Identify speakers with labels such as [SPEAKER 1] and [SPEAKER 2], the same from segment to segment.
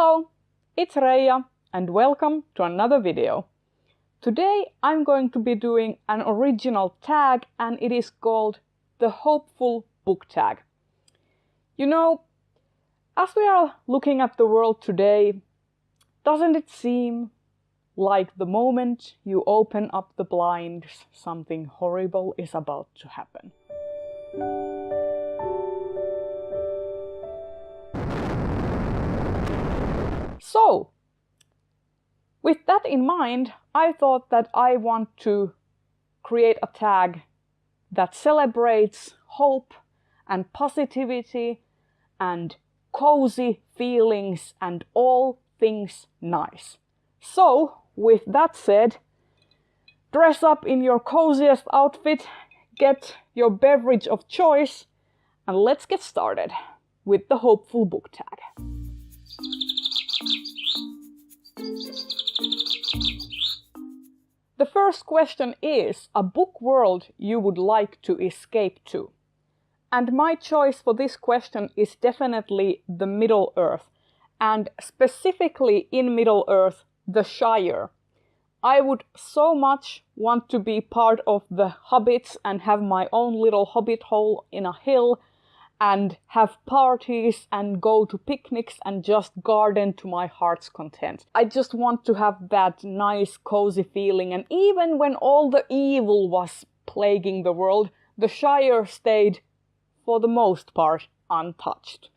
[SPEAKER 1] Hello, it's Reija and welcome to another video. Today I'm going to be doing an original tag and it is called the Hopeful Book Tag. You know, as we are looking at the world today, doesn't it seem like the moment you open up the blinds, something horrible is about to happen? So, with that in mind, I thought that I want to create a tag that celebrates hope and positivity and cozy feelings and all things nice. So, with that said, dress up in your coziest outfit, get your beverage of choice, and let's get started with the Hopeful Book Tag. The first question is a book world you would like to escape to. And my choice for this question is definitely the Middle-earth, and specifically in Middle-earth, the Shire. I would so much want to be part of the hobbits and have my own little hobbit hole in a hill and have parties and go to picnics and just garden to my heart's content. I just want to have that nice cozy feeling, and even when all the evil was plaguing the world, the Shire stayed for the most part untouched.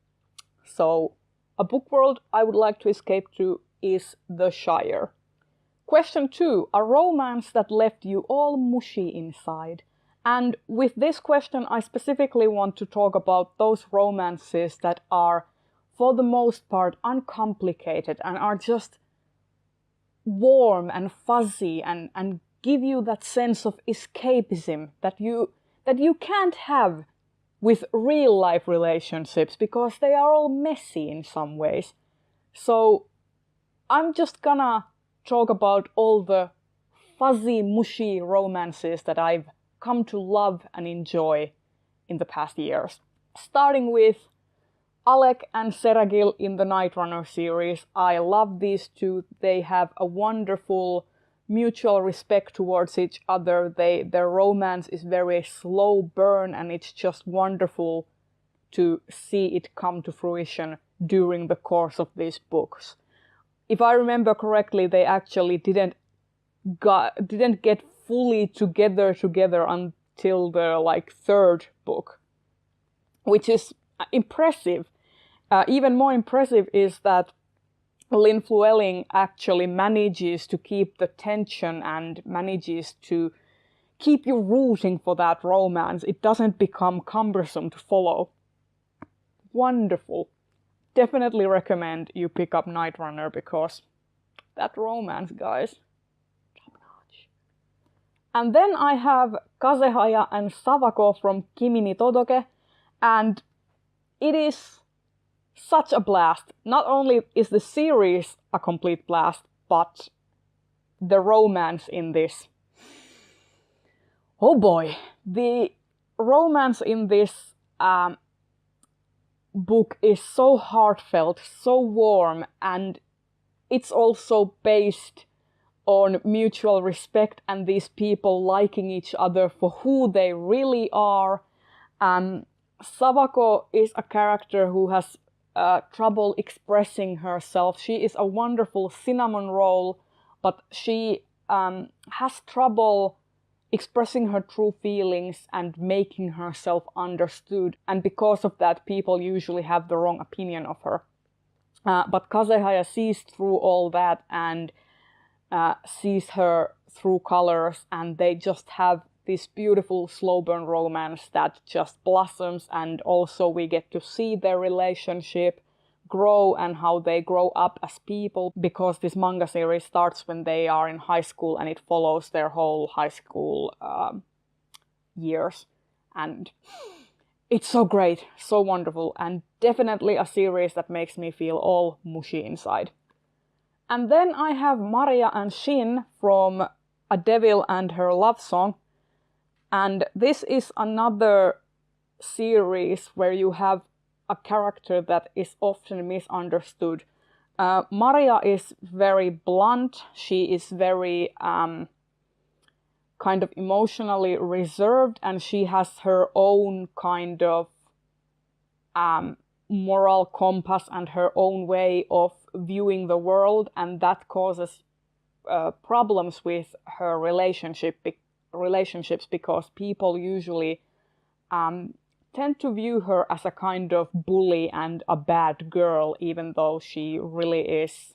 [SPEAKER 1] So a book world I would like to escape to is the Shire. Question 2, a romance that left you all mushy inside. And with this question, I specifically want to talk about those romances that are, for the most part, uncomplicated and are just warm and fuzzy and give you that sense of escapism that you can't have with real-life relationships because they are all messy in some ways. So I'm just gonna talk about all the fuzzy, mushy romances that I've come to love and enjoy in the past years. Starting with Alec and Seragil in the Night Runner series. I love these two. They have a wonderful mutual respect towards each other. Their romance is very slow burn and it's just wonderful to see it come to fruition during the course of these books. If I remember correctly, they actually didn't get fully together until the third book, which is impressive. Even more impressive is that Lynn Flewelling actually manages to keep the tension and manages to keep you rooting for that romance. It doesn't become cumbersome to follow. Wonderful. Definitely recommend you pick up Night Runner because that romance, guys. And then I have Kaeya and Sava from Kimi ni Todoke, and it is such a blast. Not only is the series a complete blast, but the romance in this. Oh boy, the romance in this book is so heartfelt, so warm, and it's also based on mutual respect and these people liking each other for who they really are. Savako is a character who has trouble expressing herself. She is a wonderful cinnamon roll, but she has trouble expressing her true feelings and making herself understood. And because of that, people usually have the wrong opinion of her. But Kaeya sees through all that and sees her through colors, and they just have this beautiful slow burn romance that just blossoms, and also we get to see their relationship grow and how they grow up as people, because this manga series starts when they are in high school and it follows their whole high school years. And it's so great, so wonderful, and definitely a series that makes me feel all mushy inside. And then I have Maria and Shin from A Devil and Her Love Song. And this is another series where you have a character that is often misunderstood. Maria is very blunt. She is very kind of emotionally reserved, and she has her own kind of moral compass and her own way of viewing the world, and that causes problems with her relationships because people usually tend to view her as a kind of bully and a bad girl, even though she really is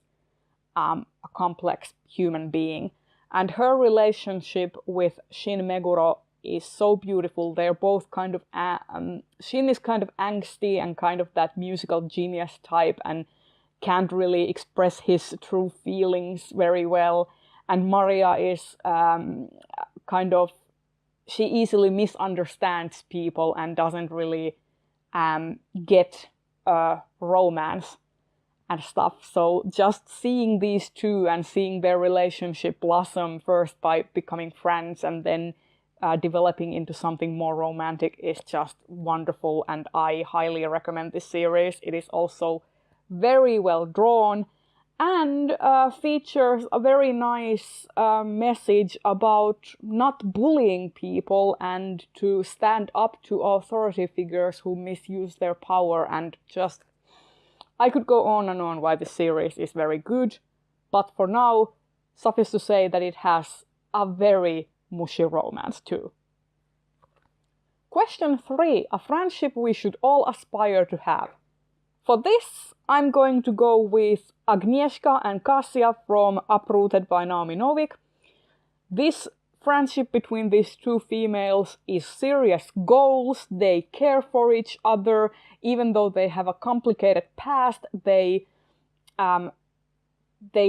[SPEAKER 1] a complex human being. And her relationship with Shin Meguro is so beautiful. They're both kind of Shin is kind of angsty and kind of that musical genius type and can't really express his true feelings very well. And Maria is kind of, she easily misunderstands people and doesn't really get romance and stuff. So just seeing these two and seeing their relationship blossom first by becoming friends and then developing into something more romantic is just wonderful, and I highly recommend this series. It is also very well drawn and features a very nice message about not bullying people and to stand up to authority figures who misuse their power. And just, I could go on and on why this series is very good, but for now, suffice to say that it has a very mushy romance too. Question 3, a friendship we should all aspire to have. For this, I'm going to go with Agnieszka and Kasia from Uprooted by Naomi Novik. This friendship between these two females is serious goals. They care for each other, even though they have a complicated past. They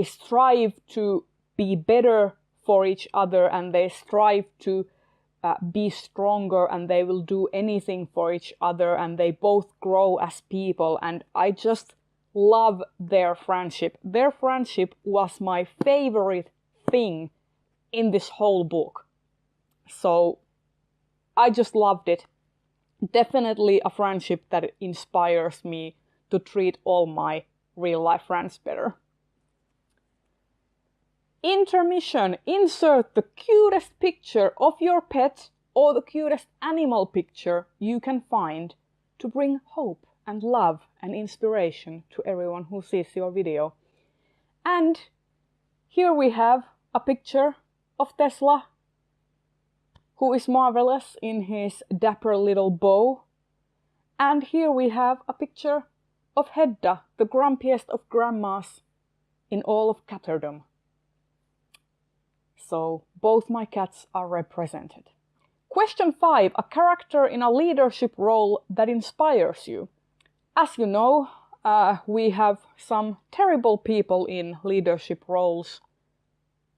[SPEAKER 1] strive to be better for each other, and they strive to be stronger, and they will do anything for each other, and they both grow as people, and I just love their friendship. Their friendship was my favorite thing in this whole book. So I just loved it. Definitely a friendship that inspires me to treat all my real-life friends better. Intermission. Insert the cutest picture of your pet or the cutest animal picture you can find to bring hope and love and inspiration to everyone who sees your video. And here we have a picture of Tesla, who is marvelous in his dapper little bow. And here we have a picture of Hedda, the grumpiest of grandmas in all of catterdom. So both my cats are represented. Question 5, a character in a leadership role that inspires you. As you know, we have some terrible people in leadership roles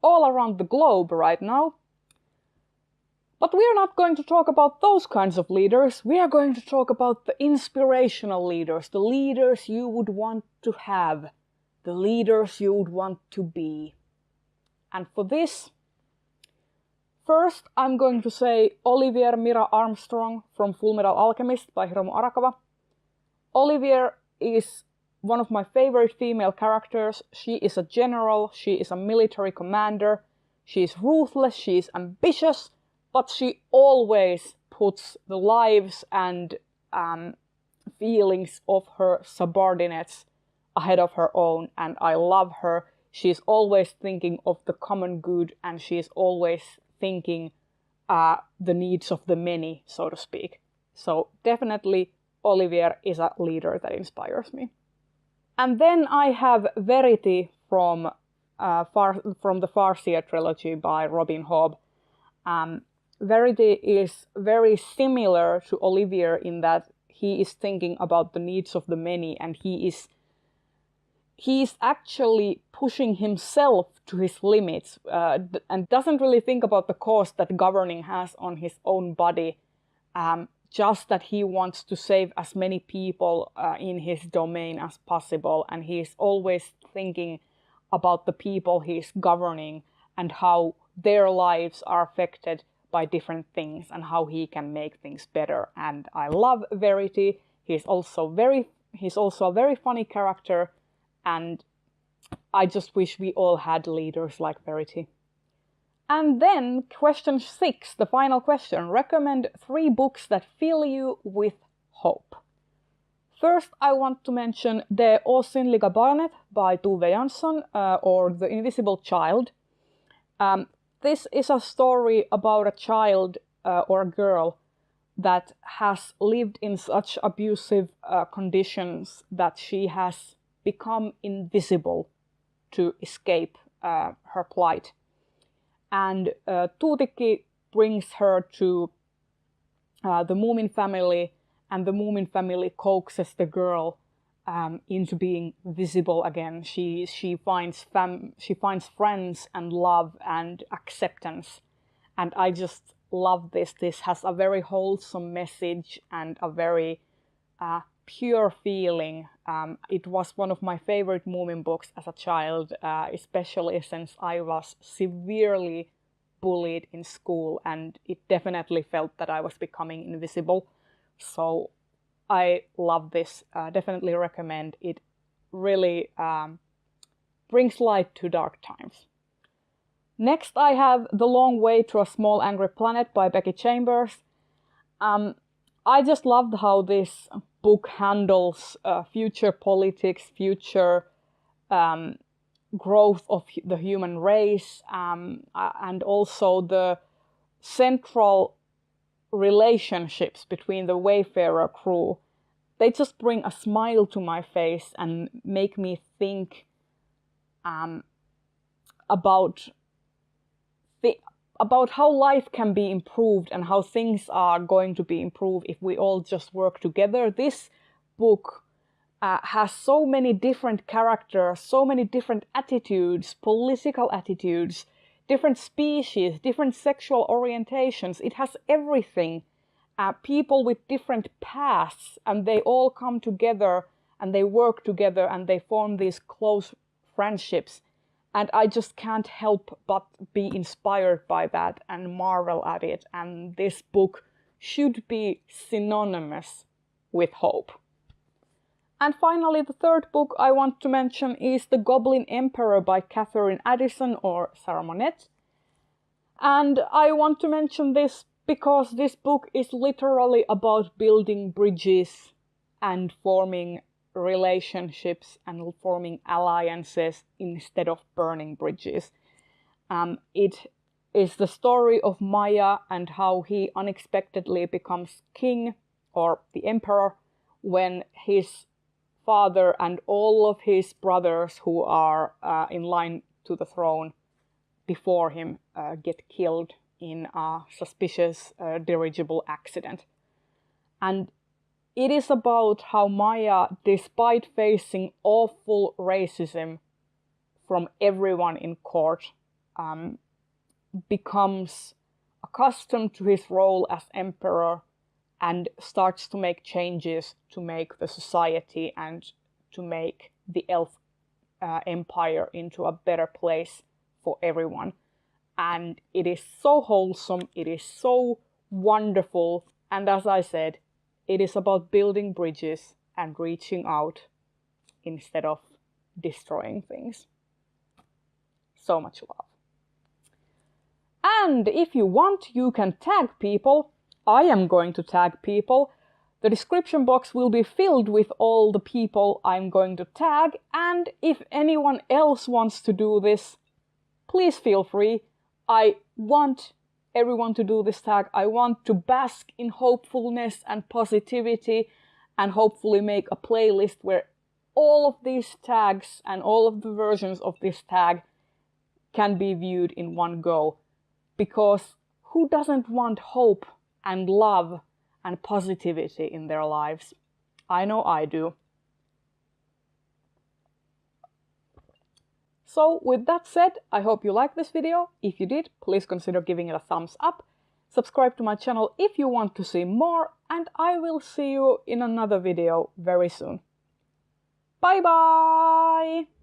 [SPEAKER 1] all around the globe right now. But we are not going to talk about those kinds of leaders. We are going to talk about the inspirational leaders, the leaders you would want to have, the leaders you would want to be. And for this, first I'm going to say Olivier Mira Armstrong from Fullmetal Alchemist by Hiromu Arakawa. Olivier is one of my favorite female characters. She is a general, she is a military commander, she is ruthless, she is ambitious, but she always puts the lives and feelings of her subordinates ahead of her own, and I love her. She's always thinking of the common good, and she's always thinking the needs of the many, so to speak. So definitely Olivier is a leader that inspires me. And then I have Verity from the Farseer trilogy by Robin Hobb. Verity is very similar to Olivier in that he is thinking about the needs of the many, and he is actually pushing himself to his limits and doesn't really think about the cost that governing has on his own body, just that he wants to save as many people in his domain as possible, and he's always thinking about the people he's governing and how their lives are affected by different things and how he can make things better. And I love Verity. He's also a very funny character, and I just wish we all had leaders like Parity. And then question 6, the final question. Recommend 3 books that fill you with hope. First, I want to mention Det osynliga barnet by Tove Jansson, or The Invisible Child. This is a story about a child or a girl that has lived in such abusive conditions that she has become invisible to escape her plight. And Tuutikki brings her to the Moomin family, and the Moomin family coaxes the girl into being visible again. She finds friends and love and acceptance, and I just love this. This has a very wholesome message and a very pure feeling. It was one of my favorite Moomin books as a child, especially since I was severely bullied in school, and it definitely felt that I was becoming invisible. So I love this, definitely recommend. It really brings light to dark times. Next I have The Long Way to a Small Angry Planet by Becky Chambers. I just loved how this book handles future politics, future growth of the human race, and also the central relationships between the Wayfarer crew. They just bring a smile to my face and make me think about how life can be improved and how things are going to be improved if we all just work together. This book has so many different characters, so many different attitudes, political attitudes, different species, different sexual orientations. It has everything. People with different paths, and they all come together and they work together and they form these close friendships. And I just can't help but be inspired by that and marvel at it. And this book should be synonymous with hope. And finally, the third book I want to mention is The Goblin Emperor by Catherine Addison, or Sarah Monette. And I want to mention this because this book is literally about building bridges and forming relationships and forming alliances instead of burning bridges. It is the story of Maya and how he unexpectedly becomes king, or the emperor, when his father and all of his brothers who are in line to the throne before him get killed in a suspicious dirigible accident. And it is about how Maya, despite facing awful racism from everyone in court, becomes accustomed to his role as emperor and starts to make changes to make the society and to make the elf empire into a better place for everyone. And it is so wholesome, it is so wonderful, and as I said, it is about building bridges and reaching out instead of destroying things. So much love. And if you want, you can tag people. I am going to tag people. The description box will be filled with all the people I'm going to tag, and if anyone else wants to do this, please feel free. I want everyone to do this tag. I want to bask in hopefulness and positivity and hopefully make a playlist where all of these tags and all of the versions of this tag can be viewed in one go. Because who doesn't want hope and love and positivity in their lives? I know I do. So with that said, I hope you liked this video. If you did, please consider giving it a thumbs up. Subscribe to my channel if you want to see more, and I will see you in another video very soon. Bye bye!